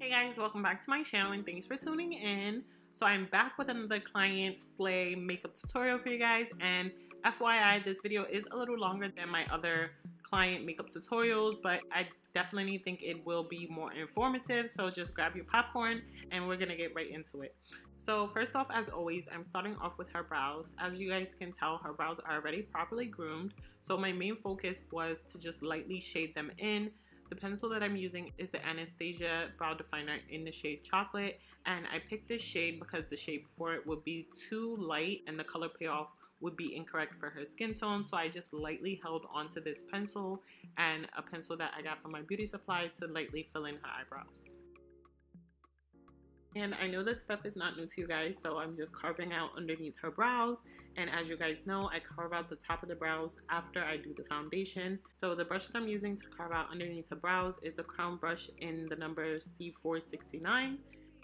Hey guys, welcome back to my channel and thanks for tuning in. So I'm back with another client Slay makeup tutorial for you guys, and FYI, this video is a little longer than my other client makeup tutorials, but I definitely think it will be more informative, so just grab your popcorn and we're gonna get right into it. So first off, as always, I'm starting off with her brows. As you guys can tell, her brows are already properly groomed, so my main focus was to just lightly shade them in. The pencil that I'm using is the Anastasia brow definer in the shade Chocolate, and I picked this shade because the shade before it would be too light and the color payoff would be incorrect for her skin tone, so I just lightly held onto this pencil and a pencil that I got from my beauty supply to lightly fill in her eyebrows. And I know this step is not new to you guys, so I'm just carving out underneath her brows. And as you guys know, I carve out the top of the brows after I do the foundation. So the brush that I'm using to carve out underneath the brows is a crown brush in the number C469.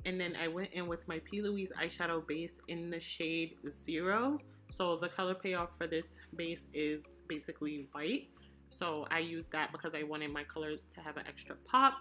And then I went in with my PLousie eyeshadow base in the shade 0. So the color payoff for this base is basically white. So I used that because I wanted my colors to have an extra pop.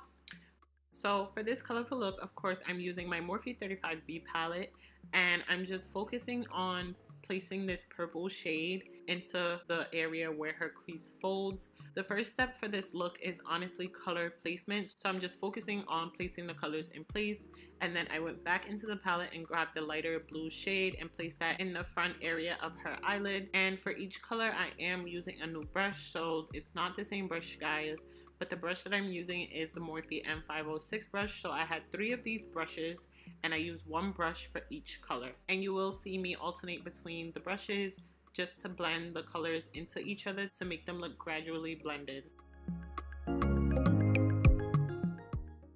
So for this colorful look, of course, I'm using my Morphe 35B palette, and I'm just focusing on placing this purple shade into the area where her crease folds. The first step for this look is honestly color placement, so I'm just focusing on placing the colors in place, and then I went back into the palette and grabbed the lighter blue shade and placed that in the front area of her eyelid. And for each color, I am using a new brush, so it's not the same brush, guys. But the brush that I'm using is the Morphe M506 brush. So I had 3 of these brushes and I used 1 brush for each color. And you will see me alternate between the brushes just to blend the colors into each other to make them look gradually blended.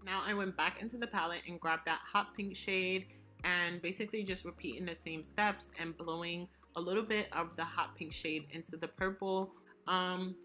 Now I went back into the palette and grabbed that hot pink shade and basically just repeating the same steps and blowing a little bit of the hot pink shade into the purple.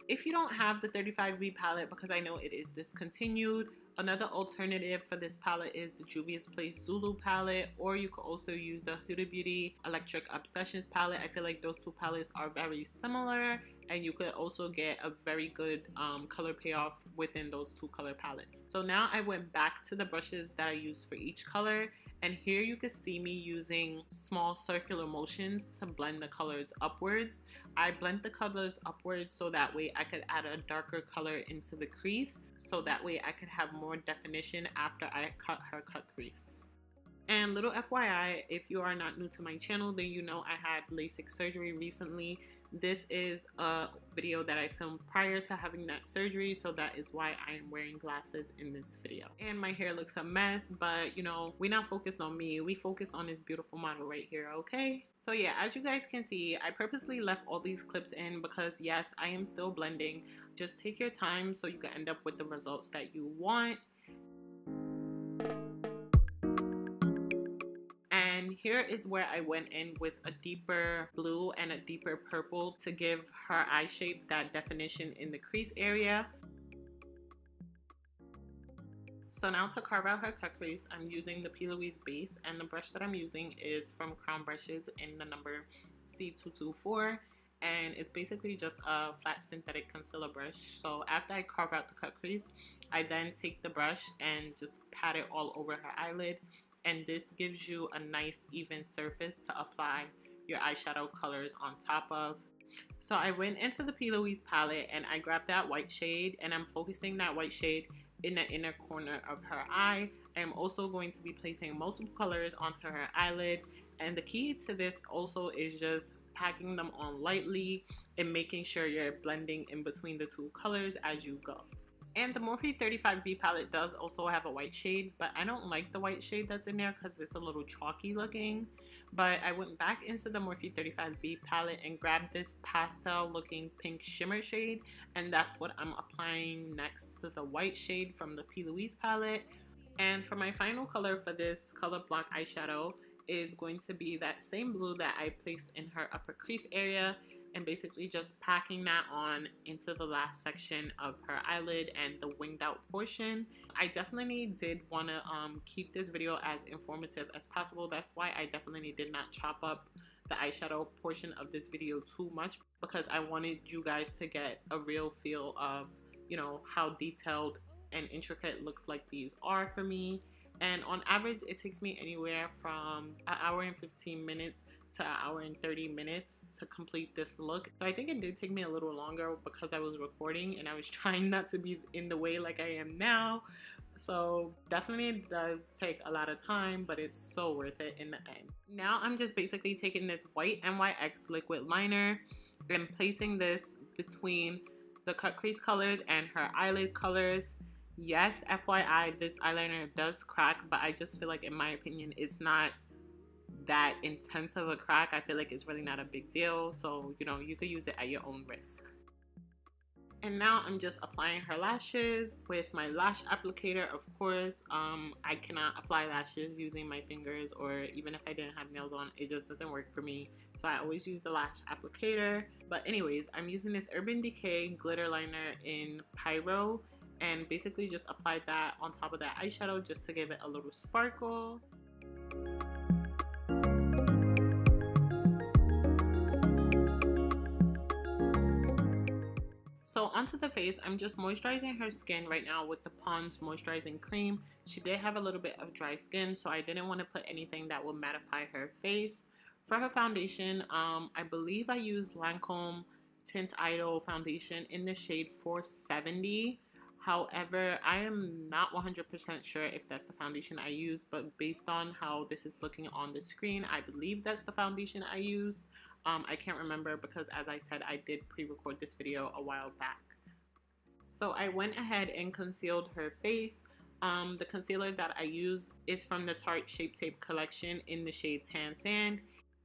If you don't have the 35B palette, because I know it is discontinued, another alternative for this palette is the Juvia's Place Zulu palette, or you could also use the Huda Beauty Electric Obsessions palette. I feel like those two palettes are very similar, and you could also get a very good color payoff within those 2 color palettes. So now I went back to the brushes that I used for each color, and here you can see me using small circular motions to blend the colors upwards. I blend the colors upwards so that way I could add a darker color into the crease, so that way I could have more definition after I cut her cut crease. And little FYI, if you are not new to my channel, then you know I had LASIK surgery recently. This is a video that I filmed prior to having that surgery, so that is why I am wearing glasses in this video. And my hair looks a mess, but you know, we're not focused on me, we focus on this beautiful model right here, okay? So yeah, as you guys can see, I purposely left all these clips in because yes, I am still blending. Just take your time so you can end up with the results that you want. And here is where I went in with a deeper blue and a deeper purple to give her eye shape that definition in the crease area. So now to carve out her cut crease, I'm using the PLousie base, and the brush that I'm using is from Crown Brushes in the number C224, and it's basically just a flat synthetic concealer brush. So after I carve out the cut crease, I then take the brush and just pat it all over her eyelid. And this gives you a nice even surface to apply your eyeshadow colors on top of. So I went into the PLousie palette and I grabbed that white shade, and I'm focusing that white shade in the inner corner of her eye. I am also going to be placing multiple colors onto her eyelid, and the key to this also is just packing them on lightly and making sure you're blending in between the 2 colors as you go. And the Morphe 35B palette does also have a white shade, but I don't like the white shade that's in there because it's a little chalky looking. But I went back into the Morphe 35B palette and grabbed this pastel looking pink shimmer shade, and that's what I'm applying next to the white shade from the PLousie palette. And for my final color for this color block eyeshadow is going to be that same blue that I placed in her upper crease area, and basically just packing that on into the last section of her eyelid and the winged out portion. I definitely did want to keep this video as informative as possible. That's why I definitely did not chop up the eyeshadow portion of this video too much, because I wanted you guys to get a real feel of, you know, how detailed and intricate looks like these are for me. And on average, it takes me anywhere from an hour and 15 minutes to an hour and 30 minutes to complete this look. So I think it did take me a little longer because I was recording and I was trying not to be in the way like I am now. So definitely it does take a lot of time, but it's so worth it in the end. Now I'm just basically taking this white NYX liquid liner and placing this between the cut crease colors and her eyelid colors. Yes, FYI, this eyeliner does crack, but I just feel like, in my opinion, it's not that intense of a crack. I feel like it's really not a big deal, so you know, you could use it at your own risk. And now I'm just applying her lashes with my lash applicator. Of course, I cannot apply lashes using my fingers, or even if I didn't have nails on, it just doesn't work for me. So I always use the lash applicator. But anyways, I'm using this Urban Decay glitter liner in Pyro, and basically just applied that on top of that eyeshadow just to give it a little sparkle. So onto the face, I'm just moisturizing her skin right now with the Pond's moisturizing cream. She did have a little bit of dry skin, so I didn't want to put anything that will mattify her face. For her foundation, I believe I used Lancome Tint Idole foundation in the shade 470. However, I am not 100% sure if that's the foundation I used, but based on how this is looking on the screen, I believe that's the foundation I used. I can't remember because, as I said, I did pre-record this video a while back. So I went ahead and concealed her face. The concealer that I used is from the Tarte Shape Tape collection in the shade Tan Sand.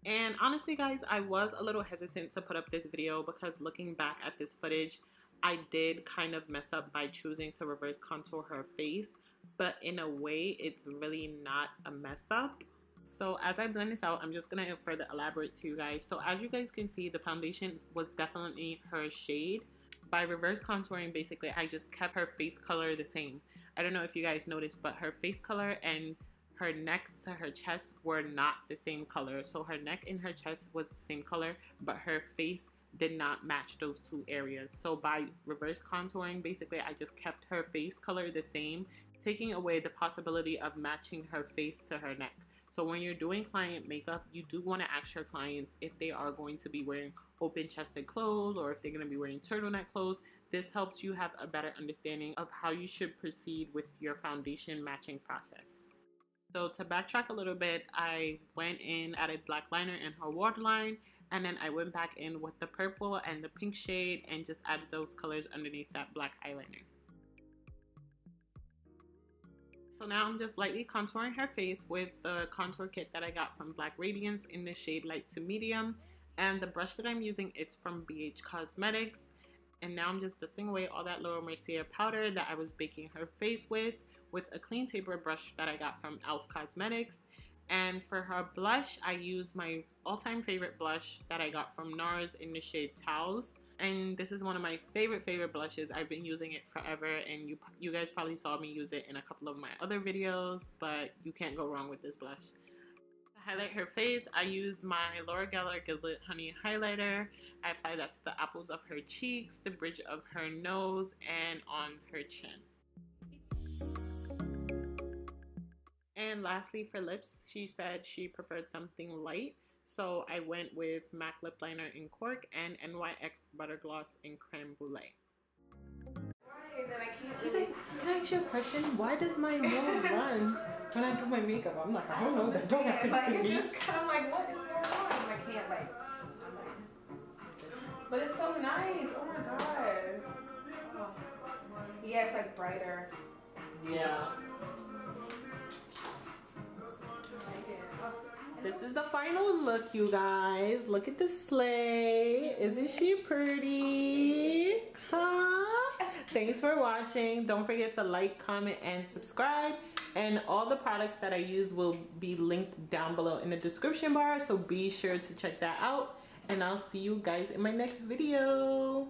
And honestly, guys, I was a little hesitant to put up this video because looking back at this footage, I did kind of mess up by choosing to reverse contour her face, but in a way, it's really not a mess up. So as I blend this out, I'm just gonna further elaborate to you guys. So as you guys can see, the foundation was definitely her shade. By reverse contouring, basically, I just kept her face color the same. I don't know if you guys noticed, but her face color and her neck to her chest were not the same color. So her neck and her chest was the same color, but her face did not match those two areas. So by reverse contouring, basically I just kept her face color the same, taking away the possibility of matching her face to her neck. So when you're doing client makeup, you do want to ask your clients if they are going to be wearing open-chested clothes or if they're going to be wearing turtleneck clothes. This helps you have a better understanding of how you should proceed with your foundation matching process. So to backtrack a little bit, I went in, added black liner in her waterline, and then I went back in with the purple and the pink shade and just added those colors underneath that black eyeliner. So now I'm just lightly contouring her face with the contour kit that I got from Black Radiance in the shade light to medium. And the brush that I'm using is from BH Cosmetics. And now I'm just dusting away all that little Mercier powder that I was baking her face with a clean taper brush that I got from e.l.f. Cosmetics. And for her blush, I used my all-time favorite blush that I got from Nars in the shade Taos. And this is one of my favorite blushes. I've been using it forever, and you guys probably saw me use it in a couple of my other videos, but you can't go wrong with this blush. To highlight her face, I used my Laura Geller Gilded Honey highlighter. I applied that to the apples of her cheeks, the bridge of her nose, and on her chin. And lastly, for lips, she said she preferred something light. So I went with MAC Lip Liner in Cork and NYX Butter Gloss in Creme Brûlée. She's like, can I ask you a question? Why does my nose run when I do my makeup? I'm like, I don't know. That don't have to like, it's just kind of like, what is going on? I can't like, but it's so nice. Oh my god. Oh. Yeah, it's like brighter. Yeah. This is the final look, you guys. Look at the Slay. Isn't she pretty? Huh? Thanks for watching. Don't forget to like, comment, and subscribe. And all the products that I use will be linked down below in the description bar, so be sure to check that out. And I'll see you guys in my next video.